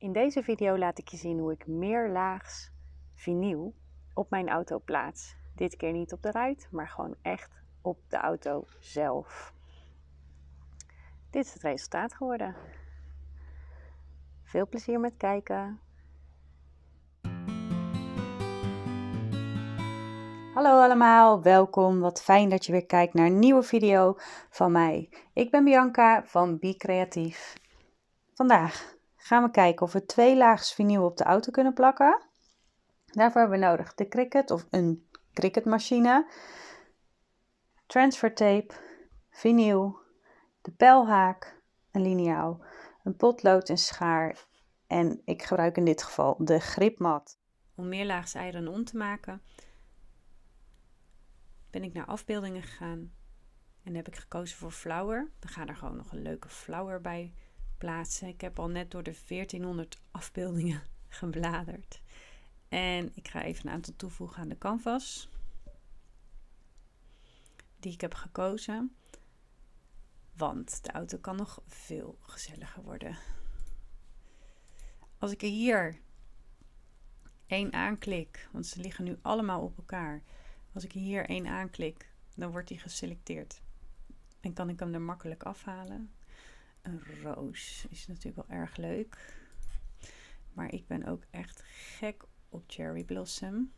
In deze video laat ik je zien hoe ik meerlaags vinyl op mijn auto plaats. Dit keer niet op de ruit, maar gewoon echt op de auto zelf. Dit is het resultaat geworden. Veel plezier met kijken. Hallo allemaal, welkom. Wat fijn dat je weer kijkt naar een nieuwe video van mij. Ik ben Bianca van Be Creatief. Vandaag gaan we kijken of we 2 laags vinyl op de auto kunnen plakken. Daarvoor hebben we nodig de Cricut of een Cricut-machine, transfer tape, vinyl, de pijlhaak, een liniaal, een potlood, een schaar en ik gebruik in dit geval de gripmat. Om meerlaags iron-on te maken ben ik naar afbeeldingen gegaan en heb ik gekozen voor flower. We gaan er gewoon nog een leuke flower bij plaatsen. Ik heb al net door de 1400 afbeeldingen gebladerd. En ik ga even een aantal toevoegen aan de canvas die ik heb gekozen. Want de auto kan nog veel gezelliger worden. Als ik er hier 1 aanklik, want ze liggen nu allemaal op elkaar. Als ik hier 1 aanklik, dan wordt die geselecteerd. En kan ik hem er makkelijk afhalen. Een roos is natuurlijk wel erg leuk. Maar ik ben ook echt gek op cherry blossom.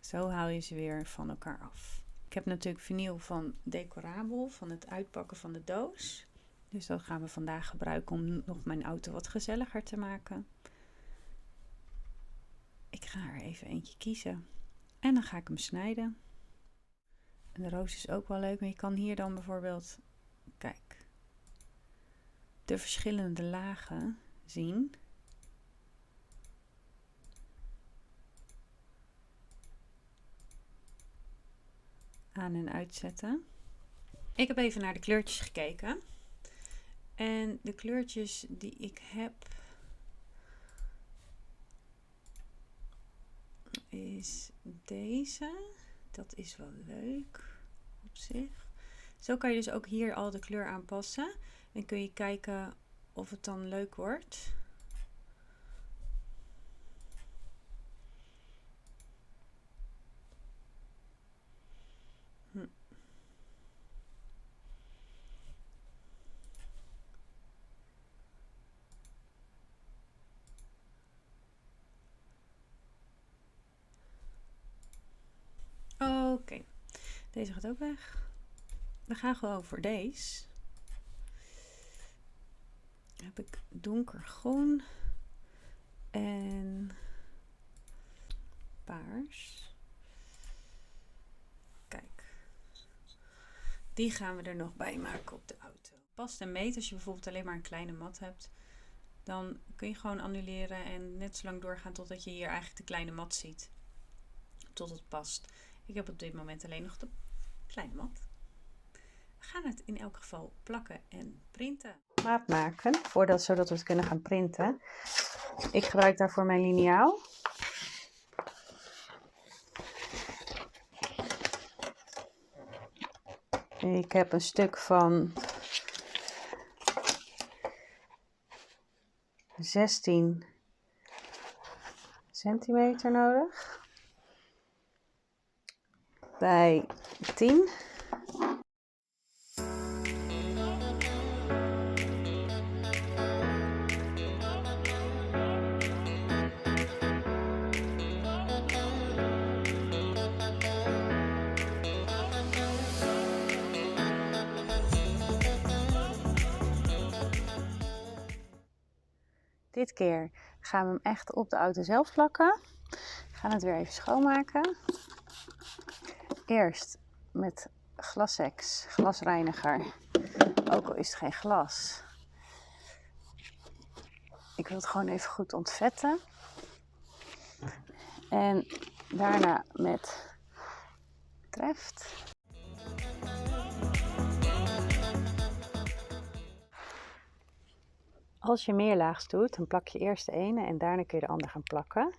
Zo haal je ze weer van elkaar af. Ik heb natuurlijk vinyl van Decorabel, van het uitpakken van de doos. Dus dat gaan we vandaag gebruiken om nog mijn auto wat gezelliger te maken. Ik ga er even eentje kiezen. En dan ga ik hem snijden. En de roos is ook wel leuk, maar je kan hier dan bijvoorbeeld, kijk, de verschillende lagen zien. Aan- en uitzetten. Ik heb even naar de kleurtjes gekeken. En de kleurtjes die ik heb is deze. Dat is wel leuk op zich. Zo kan je dus ook hier al de kleur aanpassen. En kun je kijken of het dan leuk wordt. Oké, deze gaat ook weg. We gaan gewoon voor deze. Dan heb ik donkergroen en paars. Kijk, die gaan we er nog bij maken op de auto. Past en meet, als je bijvoorbeeld alleen maar een kleine mat hebt, dan kun je gewoon annuleren en net zo lang doorgaan totdat je hier eigenlijk de kleine mat ziet. Tot het past. Ik heb op dit moment alleen nog de kleine mat. We gaan het in elk geval plakken en printen. Maat maken, zodat we het kunnen gaan printen. Ik gebruik daarvoor mijn liniaal. Ik heb een stuk van 16 centimeter nodig. Bij 10. Dit keer gaan we hem echt op de auto zelf plakken. We gaan het weer even schoonmaken. Eerst met Glasex glasreiniger, ook al is het geen glas. Ik wil het gewoon even goed ontvetten. En daarna met Treft. Als je meerlaags doet, dan plak je eerst de ene en daarna kun je de andere gaan plakken.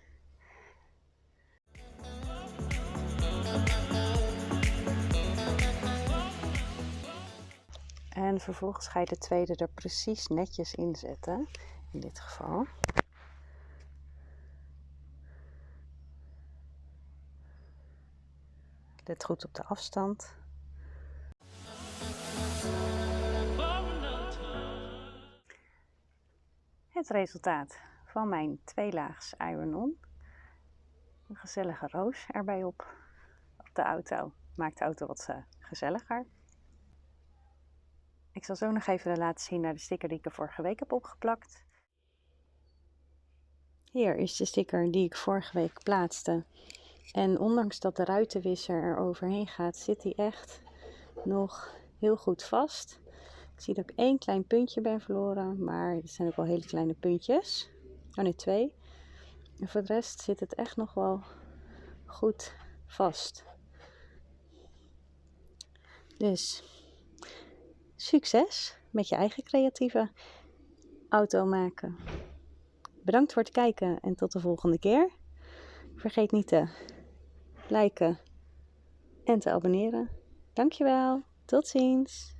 En vervolgens ga je de tweede er precies netjes in zetten. In dit geval. Let goed op de afstand. Het resultaat van mijn 2-laags iron-on. Een gezellige roos erbij op de auto. Maakt de auto wat gezelliger. Ik zal zo nog even laten zien naar de sticker die ik er vorige week heb opgeplakt. Hier is de sticker die ik vorige week plaatste. En ondanks dat de ruitenwisser er overheen gaat, zit hij echt nog heel goed vast. Ik zie dat ik 1 klein puntje ben verloren, maar het zijn ook wel hele kleine puntjes. Oh nee, 2. En voor de rest zit het echt nog wel goed vast. Dus succes met je eigen creatieve auto maken. Bedankt voor het kijken en tot de volgende keer. Vergeet niet te liken en te abonneren. Dankjewel. Tot ziens.